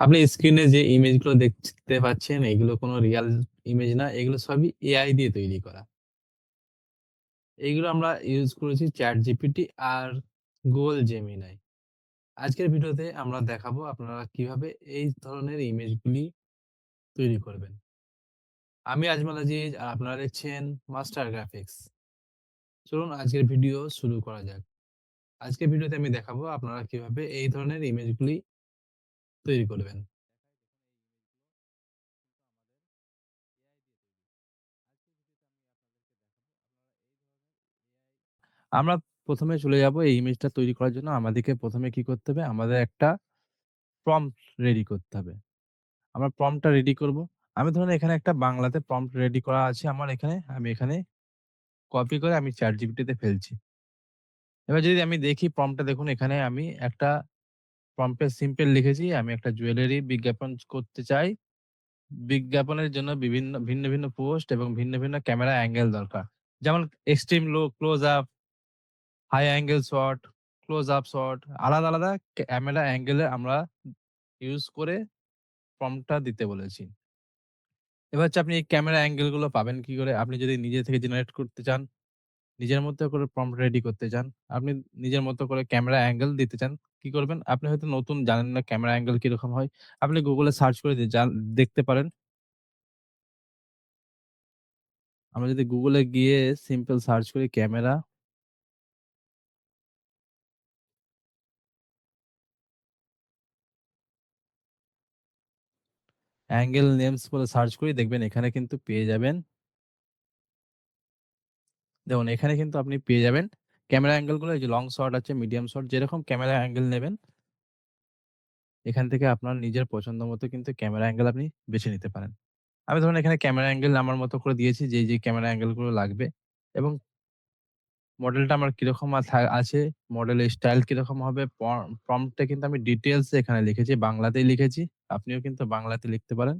আপনি স্ক্রিনে যে ইমেজগুলো দেখতে পাচ্ছেন, এগুলো কোনো রিয়াল ইমেজ না। এগুলো সবই এআই দিয়ে তৈরি করা। এইগুলো আমরা ইউজ করেছি ChatGPT আর Google Gemini। আজকের ভিডিওতে আমরা দেখাবো আপনারা কিভাবে এই ধরনের ইমেজগুলি তৈরি করবেন। আমি আজমল আজিজ আর আপনারা দেখছেন মাস্টার গ্রাফিক্স। চলুন আজকের ভিডিও শুরু করা যাক। আজকের ভিডিওতে আমি দেখাবো আপনারা কিভাবে এই ধরনের ইমেজগুলি তৈরি করবেন। আমরা ১ম এ চলে যাবো এই ইমেজটা তৈরি করার জন্য আমাদেরকে ১ম এ কি করতে হবে? আমাদের একটা প্রম্পট রেডি করতে হবে। আমরা প্রম্পটটা রেডি করব। আমি ধরুন এখানে একটা বাংলাতে প্রম্পট রেডি করা আছে আমার এখানে। আমি এখানে কপি করে আমি ChatGPT তে ফেলছি। এবার যদি আমি দেখি প্রম্পটটা দেখুন এখানে আমি একটা প্রম্পটে সিম্পল লিখেছি। আমি একটা জুয়েলারি বিজ্ঞাপন করতে চাই। বিজ্ঞাপনের জন্য ভিন্ন ভিন্ন পোস্ট এবং ভিন্ন ভিন্ন ক্যামেরা অ্যাঙ্গেল দরকার। যেমন extreme low, close up, high angle shot, close up shot আলাদা আলাদা ক্যামেরা অ্যাঙ্গেলে আমরা ইউজ করে প্রম্পটটা দিতে বলেছি। এবার হচ্ছে আপনি এই ক্যামেরা অ্যাঙ্গেল গুলো পাবেন কি করে? আপনি যদি নিজে থেকে জেনারেট করতে চান, নিজের মতো করে প্রম্পট রেডি করতে চান, আপনি নিজের মতো করে ক্যামেরা অ্যাঙ্গেল দিতে চান, কি করবেন? আপনি হয়তো নতুন জানেন না ক্যামেরা অ্যাঙ্গেল কিরকম হয়। আপনি Google এ সার্চ করে দেখতে পারেন। আমরা যদি Google এ গিয়ে সিম্পল সার্চ করি ক্যামেরা অ্যাঙ্গেল নেমস বলে সার্চ করি দেখবেন এখানে কিন্তু পেয়ে যাবেন। দেখুন এখানে কিন্তু আপনি পেয়ে যাবেন ক্যামেরা অ্যাঙ্গেল গুলো এই যে লং শট আছে, মিডিয়াম শট যেরকম ক্যামেরা অ্যাঙ্গেল নেবেন এখান থেকে আপনার নিজের পছন্দ মতো কিন্তু ক্যামেরা অ্যাঙ্গেল আপনি বেছে নিতে পারেন। আমি ধরুন এখানে ক্যামেরা অ্যাঙ্গেল আমার মতো করে দিয়েছি যে ক্যামেরা অ্যাঙ্গেল গুলো লাগবে এবং মডেলটা আমার কিরকম আছে, মডেলের স্টাইল কিরকম হবে, প্রম্পটটা কিন্তু আমি ডিটেইলস এখানে লিখেছি, বাংলাতেই লিখেছি। আপনিও কিন্তু বাংলাতে লিখতে পারেন।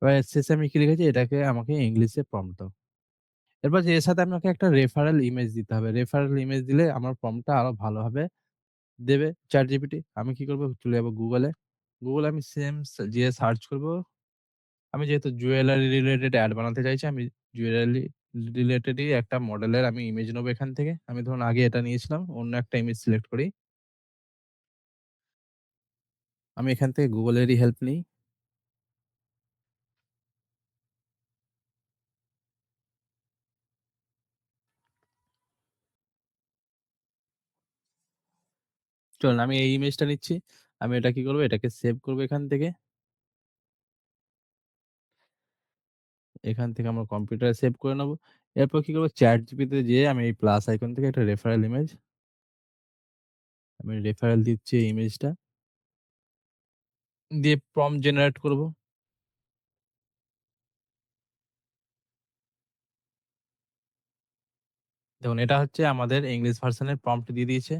এবার শেষে আমি কি লিখেছি এটাকে আমাকে ইংলিশে প্রম্পট দাও। এরপর যে এর সাথে আপনাকে একটা রেফারেল ইমেজ দিতে হবে। রেফারেল ইমেজ দিলে আমার প্রম্পটটা আরো ভালোভাবে দেবে ChatGPT। আমি কি করব চলে যাব Google এ। Google এ আমি সেম যেয়ে সার্চ করব। আমি যেহেতু জুয়েলারি রিলেটেড অ্যাড বানাতে চাইছি, আমি জুয়েলারি রিলেটেডই একটা মডেলের আমি ইমেজ নেবো এখান থেকে। আমি ধরুন আগে এটা নিয়েছিলাম। অন্য একটা ইমেজ সিলেক্ট করি। আমি এখান থেকে Google এরই হেল্প নিই। চলুন আমি এই ইমেজটা নিচ্ছি। আমি এটা কি করব? এটাকে সেভ করব এখান থেকে। এখান থেকে আমার কম্পিউটারে সেভ করে নেব। এরপর কি করব? ChatGPT তে যেয়ে আমি এই প্লাস আইকন থেকে একটা রেফারেল ইমেজ আমি রেফারেল দিচ্ছি এই ইমেজটা। দিয়ে প্রম্পট জেনারেট করব। দেখুন এটা হচ্ছে আমাদের ইংলিশ ভার্শনের প্রম্পট দিয়ে দিয়েছে।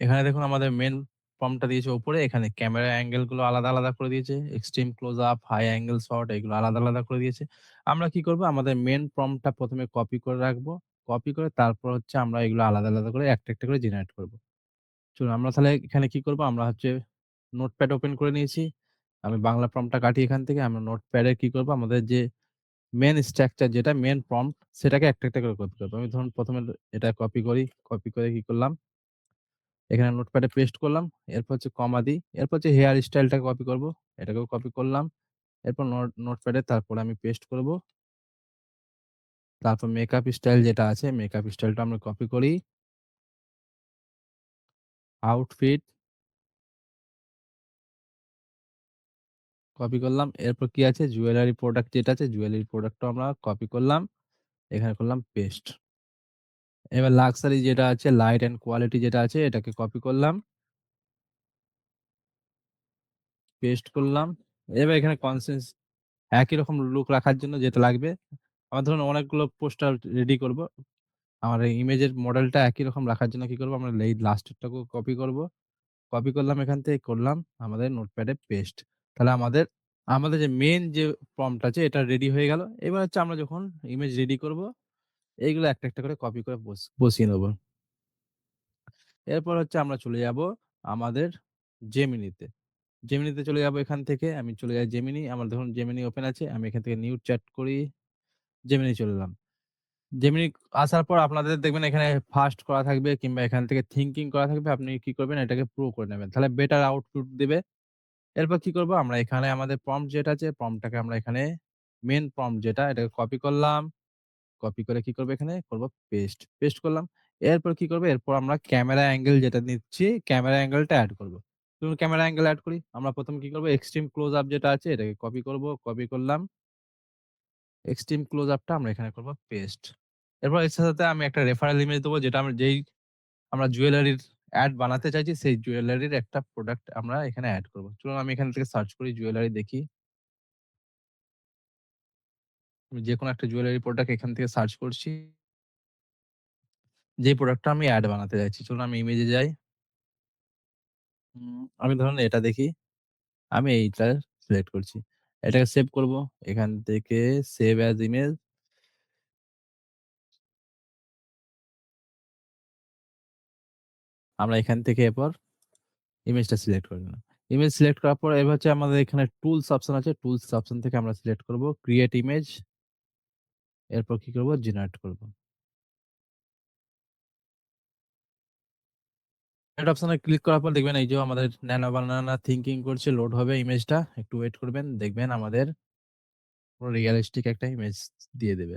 এখানে দেখুন আমাদের মেইন প্রম্পটটা দিয়েছে উপরে। এখানে ক্যামেরা অ্যাঙ্গেল গুলো আলাদা আলাদা করে দিয়েছে। Extreme close up, high angle shot এগুলো আলাদা আলাদা করে দিয়েছে। আমরা কি করব? আমাদের মেইন প্রম্পটটা ১ম এ কপি করে রাখবো। কপি করে তারপর হচ্ছে আমরা এগুলো আলাদা আলাদা করে একটা করে জেনারেট করব। চলুন আমরা তাহলে এখানে কি করব? আমরা হচ্ছে নোটপ্যাড ওপেন করে নিয়েছি। আমি বাংলা প্রম্পটটা কাটি এখান থেকে। আমরা নোটপ্যাডে কি করব? আমাদের যে মেইন স্ট্রাকচার যেটা মেইন প্রম্পট সেটাকে একটা করে কপি করব। আমি ধরুন ১ম এ এটা কপি করি। কপি করে কি করলাম? এখানে নোটপ্যাডে পেস্ট করলাম। এরপর হচ্ছে কমা দিই। এরপর হচ্ছে হেয়ার স্টাইলটাকে কপি করব। এটাকেও কপি করলাম। এরপর নোটপ্যাডে তারপরে আমি পেস্ট করব। তারপর মেকআপ স্টাইল যেটা আছে মেকআপ স্টাইলটা আমরা কপি করি। আউটফিট কপি করলাম। এরপর কি আছে জুয়েলারি প্রোডাক্ট যেটা আছে জুয়েলারি প্রোডাক্টটাও আমরা কপি করলাম। এখানে করলাম পেস্ট। এবার লাক্সারি যেটা আছে লাইট অ্যান্ড কোয়ালিটি যেটা আছে এটাকে কপি করলাম, পেস্ট করলাম। এবার এখানে একই রকম লুক রাখার জন্য যেটা লাগবে, আমার ধরুন অনেকগুলো পোস্টার রেডি করব। আমার এই ইমেজের মডেলটা একই রকম রাখার জন্য কি করব? আমরা এই লাস্টেরটাকেও কপি করব। কপি করলাম এখান থেকে করলাম আমাদের নোটপ্যাডে পেস্ট। তাহলে আমাদের যে মেইন যে প্রম্পট আছে এটা রেডি হয়ে গেল। এবার হচ্ছে আমরা যখন ইমেজ রেডি করব এইগুলো একটা করে কপি করে বসিয়ে নেব। এরপর হচ্ছে আমরা চলে যাবো আমাদের Gemini-তে। Gemini-তে চলে যাবো এখান থেকে। আমি চলে যাই Gemini। আমার ধরুন Gemini ওপেন আছে। আমি এখান থেকে নিউ চ্যাট করি। Gemini চলে এলাম। Gemini আসার পর আপনাদের দেখবেন এখানে ফাস্ট করা থাকবে কিংবা এখান থেকে থিংকিং করা থাকবে। আপনি কি করবেন এটাকে প্রো করে নেবেন। তাহলে বেটার আউটপুট দিবে। এরপর কি করব? আমরা এখানে আমাদের প্রম্পট যেটা আছে, প্রম্পটটাকে আমরা এখানে মেইন প্রম্পট যেটা এটাকে কপি করলাম। কপি করে কি করব এখানে? করব পেস্ট। পেস্ট করলাম। এরপর কি করব? এরপর আমরা ক্যামেরা অ্যাঙ্গেল যেটা নিচ্ছি, ক্যামেরা অ্যাঙ্গেলটা এড করব। চলুন ক্যামেরা অ্যাঙ্গেল এড করি। আমরা ১ম কি করব? এক্সট্রিম ক্লোজ আপ যেটা আছে এটাকে কপি করব। কপি করলাম। এক্সট্রিম ক্লোজ আপটা আমরা এখানে করব পেস্ট। এরপর এর সাথে আমি একটা রেফারেল ইমেজ দেবো যেটা আমরা জুয়েলারির অ্যাড বানাতে চাইছি সেই জুয়েলারির একটা প্রোডাক্ট আমরা এখানে এড করব। চলুন আমি এখান থেকে সার্চ করি জুয়েলারি দেখি। আমি যেকোনো একটা জুয়েলারি প্রোডাক্ট এখান থেকে সার্চ করছি। যে প্রোডাক্টটা আমি অ্যাড বানাতে চাইছি। চলুন আমি ইমেজে যাই। আমি ধরুন এটা দেখি। আমি এইটা সিলেক্ট করছি। এটাকে সেভ করব। এখান থেকে সেভ এএস ইমেজ। আমরা এখান থেকে এরপর ইমেজটা সিলেক্ট করে নিলাম। ইমেজ সিলেক্ট করার পর এবার হচ্ছে আমাদের এখানে টুলস অপশন আছে। টুলস অপশন থেকে আমরা সিলেক্ট করব ক্রিয়েট ইমেজ। এরপর কি করব? জেনারেট করব। এড অপশনে ক্লিক করার পর দেখবেন এই যে আমাদের ন্যানো বানানা থিংকিং করছে, লোড হবে ইমেজটা। একটু ওয়েট করবেন। দেখবেন আমাদের পুরো রিয়ালিস্টিক একটা ইমেজ দিয়ে দেবে।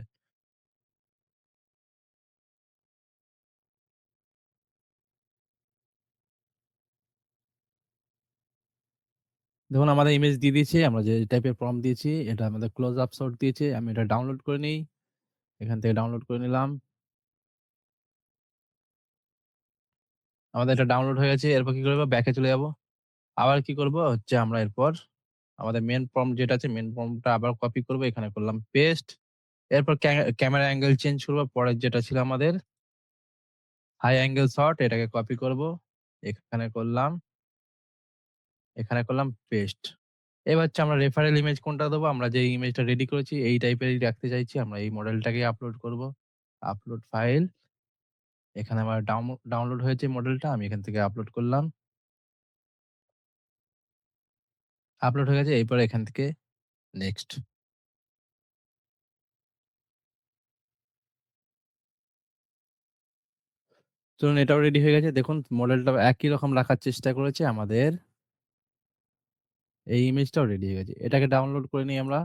দেখুন আমাদের ইমেজ দিয়ে দিয়েছে। আমরা যে টাইপের প্রম্পট দিয়েছি এটা আমাদের ক্লোজ আপ শট দিয়েছে। আমি এটা ডাউনলোড করে নেই। এখান থেকে ডাউনলোড করে নিলাম। আমাদের এটা ডাউনলোড হয়ে গেছে। এরপর কি করব? ব্যাক এ চলে যাব। আবার কি করব? হচ্ছে আমরা এরপর আমাদের মেইন প্রম্পট যেটা আছে মেইন প্রম্পটটা আবার কপি করব। এখানে করলাম পেস্ট। এরপর ক্যামেরা অ্যাঙ্গেল চেঞ্জ করব। পরের যেটা ছিল আমাদের হাই অ্যাঙ্গেল শট এটাকে কপি করব। এখানে করলাম, এখানে করলাম পেস্ট। এবার হচ্ছে আমরা রেফারেল ইমেজ কোনটা দেবো? আমরা যে ইমেজটা রেডি করেছি এই টাইপেরই রাখতে চাইছি। আমরা এই মডেলটাকেই আপলোড করব। Upload file. এখানে আমার ডাউনলোড হয়েছে মডেলটা। আমি এখান থেকে আপলোড করলাম। আপলোড হয়ে গেছে। এরপর এখান থেকে নেক্সট। চলুন এটাও রেডি হয়ে গেছে। দেখুন মডেলটাও একই রকম রাখার চেষ্টা করেছি। আমাদের এই ইমেজটাও রেডি হয়ে গেছে। এটাকে ডাউনলোড করে নিই আমরা।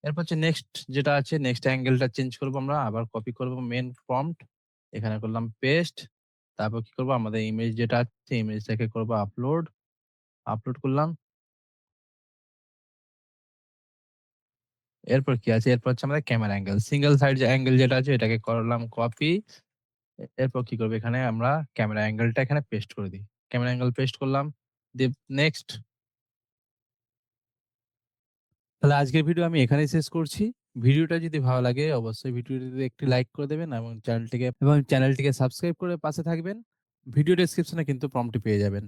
এরপর হচ্ছে নেক্সট যেটা আছে নেক্সট অ্যাঙ্গেলটা চেঞ্জ করব আমরা। আবার কপি করব মেইন প্রম্পট। এখানে করলাম পেস্ট। তারপর কি করব? আমাদের ইমেজ যেটা আছে ইমেজটাকে করব আপলোড। আপলোড করলাম। এরপর কি আছে? এরপর হচ্ছে আমাদের ক্যামেরা অ্যাঙ্গেল। সিঙ্গেল সাইড যে অ্যাঙ্গেল যেটা আছে এটাকে করলাম কপি। এরপর কি করব? এখানে আমরা ক্যামেরা অ্যাঙ্গেলটা এখানে পেস্ট করে দিই। ক্যামেরা অ্যাঙ্গেল পেস্ট করলাম। দিয়ে নেক্সট। তাহলে আজকের ভিডিও আমি এখানেই শেষ করছি। ভিডিওটা যদি ভালো লাগে অবশ্যই ভিডিওটিতে একটি লাইক করে দেবেন এবং চ্যানেলটিকে সাবস্ক্রাইব করে পাশে থাকবেন। ভিডিও ডেসক্রিপশনে কিন্তু প্রম্পটটি পেয়ে যাবেন।